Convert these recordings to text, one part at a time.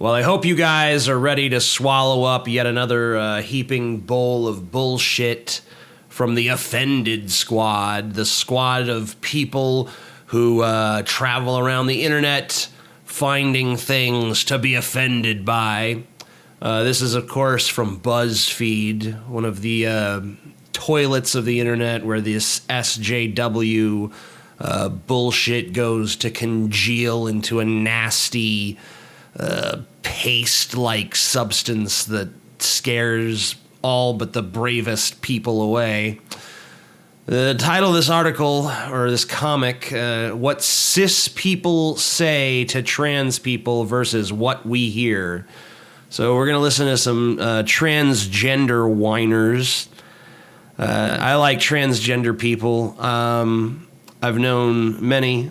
Well, I hope you guys are ready to swallow up yet another heaping bowl of bullshit from the Offended Squad, the squad of people who travel around the internet finding things to be offended by. This is, of course, from BuzzFeed, one of the toilets of the internet where this SJW bullshit goes to congeal into a nasty paste-like substance that scares all but the bravest people away. The title of this article, or this comic, What Cis People Say to Trans People versus What We Hear. So we're going to listen to some transgender whiners. I like transgender people. I've known many.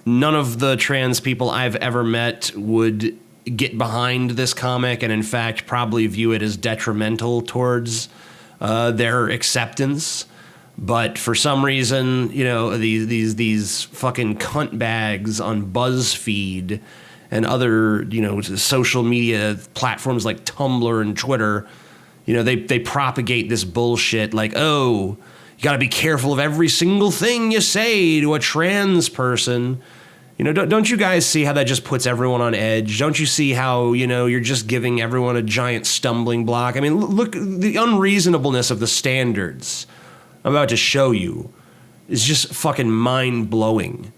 None of the trans people I've ever met would get behind this comic, and in fact probably view it as detrimental towards their acceptance. But for some reason, you know, these fucking cunt bags on BuzzFeed and other, you know, social media platforms like Tumblr and Twitter, you know, they propagate this bullshit like, oh, you got to be careful of every single thing you say to a trans person. You know, don't you guys see how that just puts everyone on edge? Don't you see how, you know, you're just giving everyone a giant stumbling block? I mean, look, the unreasonableness of the standards I'm about to show you is just fucking mind-blowing.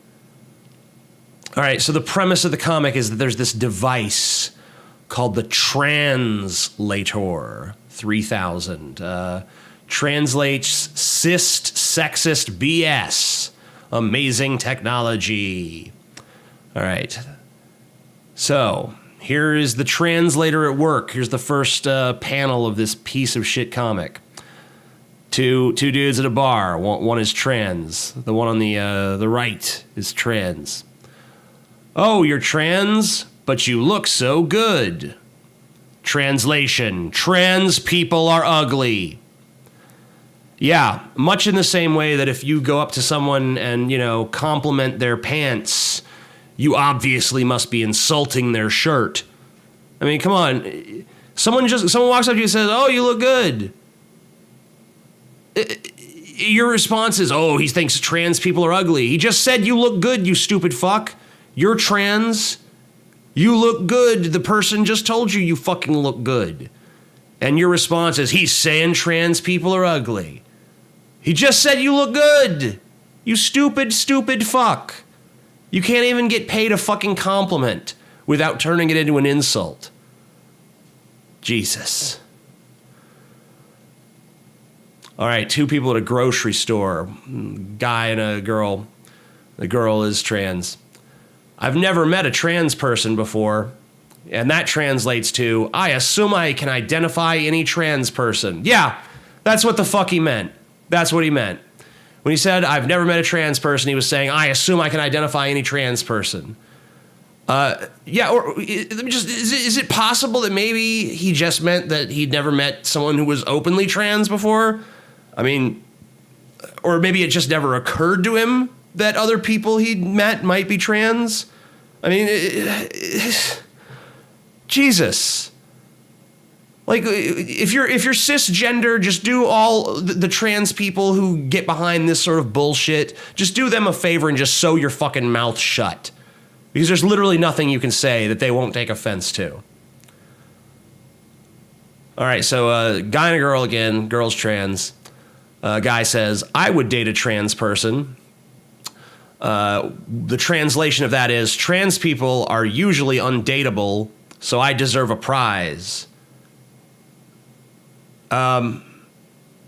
All right, so the premise of the comic is that there's this device called the Translator 3000. Translates cis sexist BS. Amazing technology. All right. So here is the translator at work. Here's the first panel of this piece of shit comic. Two dudes at a bar. One is trans. The one on the right is trans. Oh, you're trans, but you look so good. Translation: trans people are ugly. Yeah, much in the same way that if you go up to someone and, you know, compliment their pants, you obviously must be insulting their shirt. I mean, come on. Someone walks up to you and says, "Oh, you look good." Your response is, "Oh, he thinks trans people are ugly." He just said you look good, you stupid fuck. You're trans. You look good. The person just told you you fucking look good. And your response is, he's saying trans people are ugly. He just said you look good. You stupid, stupid fuck. You can't even get paid a fucking compliment without turning it into an insult. Jesus. All right, two people at a grocery store. Guy and a girl. The girl is trans. I've never met a trans person before. And that translates to, I assume I can identify any trans person. Yeah, that's what the fuck he meant. That's what he meant. When he said, I've never met a trans person, he was saying, I assume I can identify any trans person. Yeah, or is it possible that maybe he just meant that he'd never met someone who was openly trans before? I mean, or maybe it just never occurred to him that other people he'd met might be trans? I mean, Jesus. Like, if you're cisgender, just do all the trans people who get behind this sort of bullshit, just do them a favor and just sew your fucking mouth shut. Because there's literally nothing you can say that they won't take offense to. All right, so guy and a girl again, girl's trans. Guy says, I would date a trans person. The translation of that is, trans people are usually undateable, so I deserve a prize.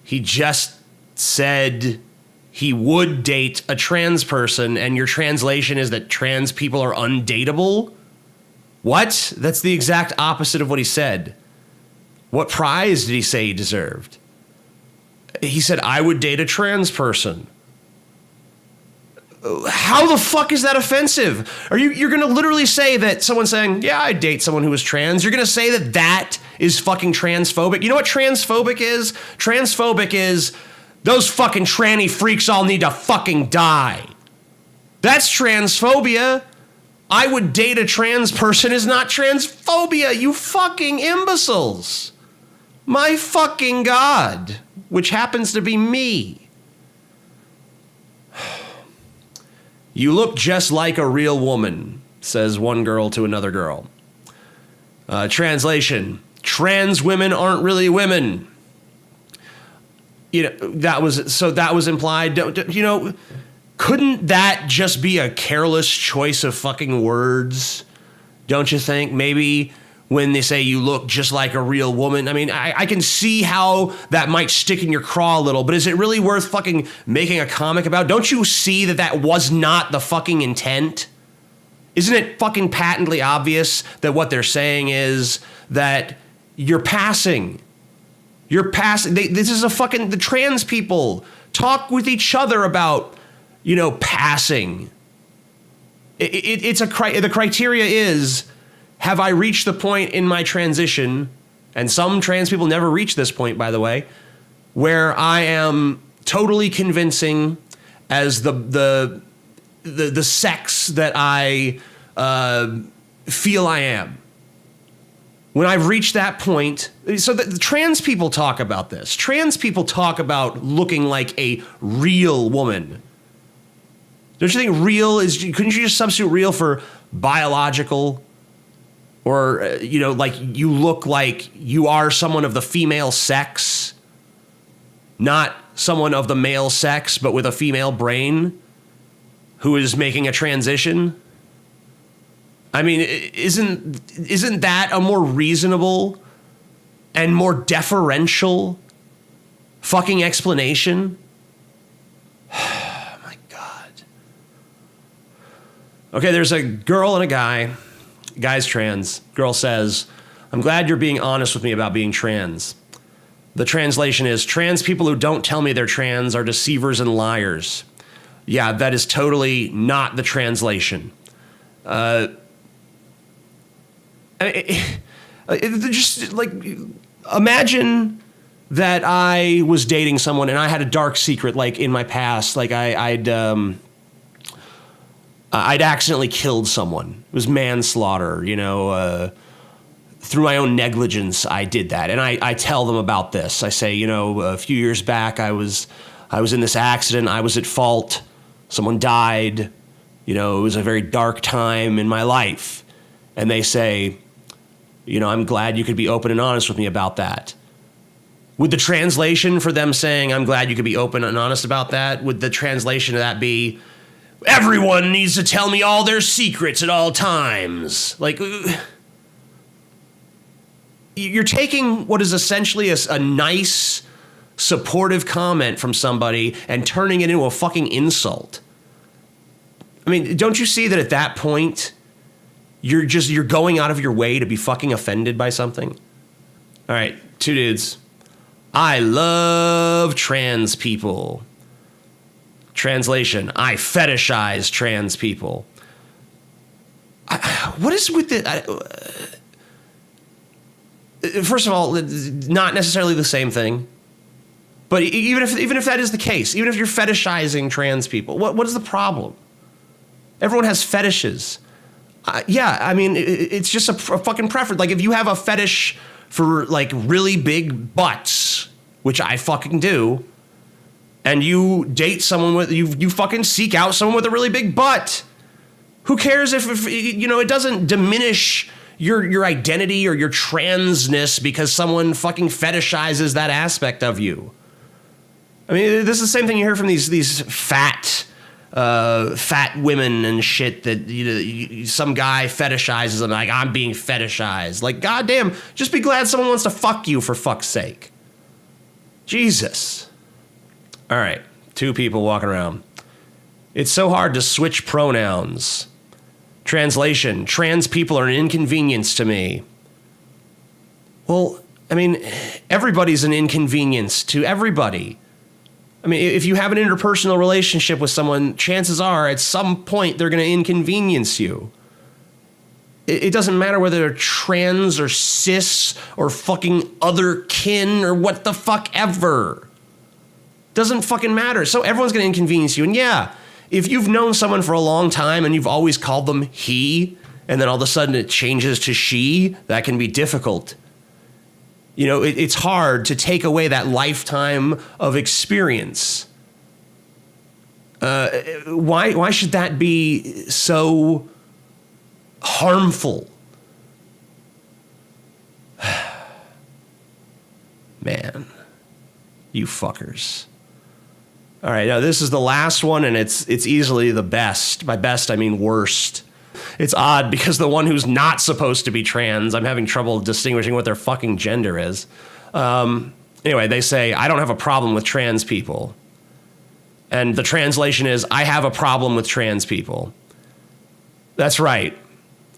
He just said he would date a trans person, and your translation is that trans people are undateable? What? That's the exact opposite of what he said. What prize did he say he deserved? He said, I would date a trans person. How the fuck is that offensive? You're going to literally say that someone saying, yeah, I'd date someone who was trans. You're going to say that that is fucking transphobic. You know what transphobic is? Transphobic is those fucking tranny freaks all need to fucking die. That's transphobia. I would date a trans person is not transphobia, you fucking imbeciles. My fucking God, which happens to be me. You look just like a real woman, says one girl to another girl. Translation, trans women aren't really women. You know, that was implied. You know, couldn't that just be a careless choice of fucking words? Don't you think? Maybe when they say you look just like a real woman, I mean, I can see how that might stick in your craw a little, but is it really worth fucking making a comic about? Don't you see that that was not the fucking intent? Isn't it fucking patently obvious that what they're saying is that you're passing? You're passing. This is a fucking, the trans people talk with each other about, you know, passing. The criteria is, have I reached the point in my transition, and some trans people never reach this point, by the way, where I am totally convincing as the sex that I feel I am. When I've reached that point, so the trans people talk about this. Trans people talk about looking like a real woman. Don't you think real is, couldn't you just substitute real for biological? Or, you know, like you look like you are someone of the female sex, not someone of the male sex, but with a female brain who is making a transition? I mean, isn't that a more reasonable and more deferential fucking explanation? Oh my God. Okay, there's a girl and a guy. Guy's trans. Girl says, I'm glad you're being honest with me about being trans. The translation is, trans people who don't tell me they're trans are deceivers and liars. Yeah, that is totally not the translation. Just like, imagine that I was dating someone and I had a dark secret, like in my past, like I'd accidentally killed someone. It was manslaughter, you know, through my own negligence, I did that. And I tell them about this. I say, you know, a few years back, I was in this accident. I was at fault. Someone died. You know, it was a very dark time in my life. And they say, you know, I'm glad you could be open and honest with me about that. Would the translation for them saying, I'm glad you could be open and honest about that, would the translation of that be, everyone needs to tell me all their secrets at all times? Like, you're taking what is essentially a nice, supportive comment from somebody and turning it into a fucking insult. I mean, don't you see that at that point, you're going out of your way to be fucking offended by something? All right, two dudes. I love trans people. Translation, I fetishize trans people. What is with it? First of all, not necessarily the same thing. But even if that is the case, even if you're fetishizing trans people, what is the problem? Everyone has fetishes. Yeah, I mean, it's just a fucking preference. Like, if you have a fetish for, like, really big butts, which I fucking do, and you date someone with, you fucking seek out someone with a really big butt. Who cares if you know, it doesn't diminish your identity or your transness because someone fucking fetishizes that aspect of you. I mean, this is the same thing you hear from these fat women and shit that, you know, some guy fetishizes them, like, I'm being fetishized. Like, goddamn, just be glad someone wants to fuck you, for fuck's sake. Jesus. All right, two people walking around. It's so hard to switch pronouns. Translation, trans people are an inconvenience to me. Well, I mean, everybody's an inconvenience to everybody. I mean, if you have an interpersonal relationship with someone, chances are at some point they're going to inconvenience you. It doesn't matter whether they're trans or cis or fucking other kin or what the fuck ever. Doesn't fucking matter. So everyone's going to inconvenience you. And yeah, If you've known someone for a long time and you've always called them he, and then all of a sudden it changes to she, that can be difficult. You know, it's hard to take away that lifetime of experience. Why should that be so harmful? Man, you fuckers. All right, now this is the last one, and it's easily the best. By best, I mean worst. It's odd because the one who's not supposed to be trans, I'm having trouble distinguishing what their fucking gender is. Anyway, they say, I don't have a problem with trans people. And the translation is, I have a problem with trans people. That's right.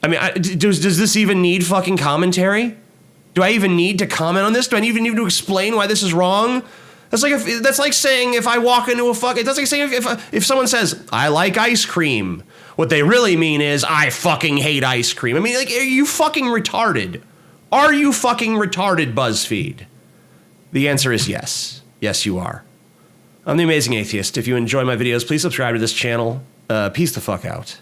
I mean, does this even need fucking commentary? Do I even need to comment on this? Do I even need to explain why this is wrong? That's like saying if I walk into a fucking... That's like saying if someone says, I like ice cream. What they really mean is, I fucking hate ice cream. I mean, like, are you fucking retarded? Are you fucking retarded, BuzzFeed? The answer is yes. Yes, you are. I'm the Amazing Atheist. If you enjoy my videos, please subscribe to this channel. Peace the fuck out.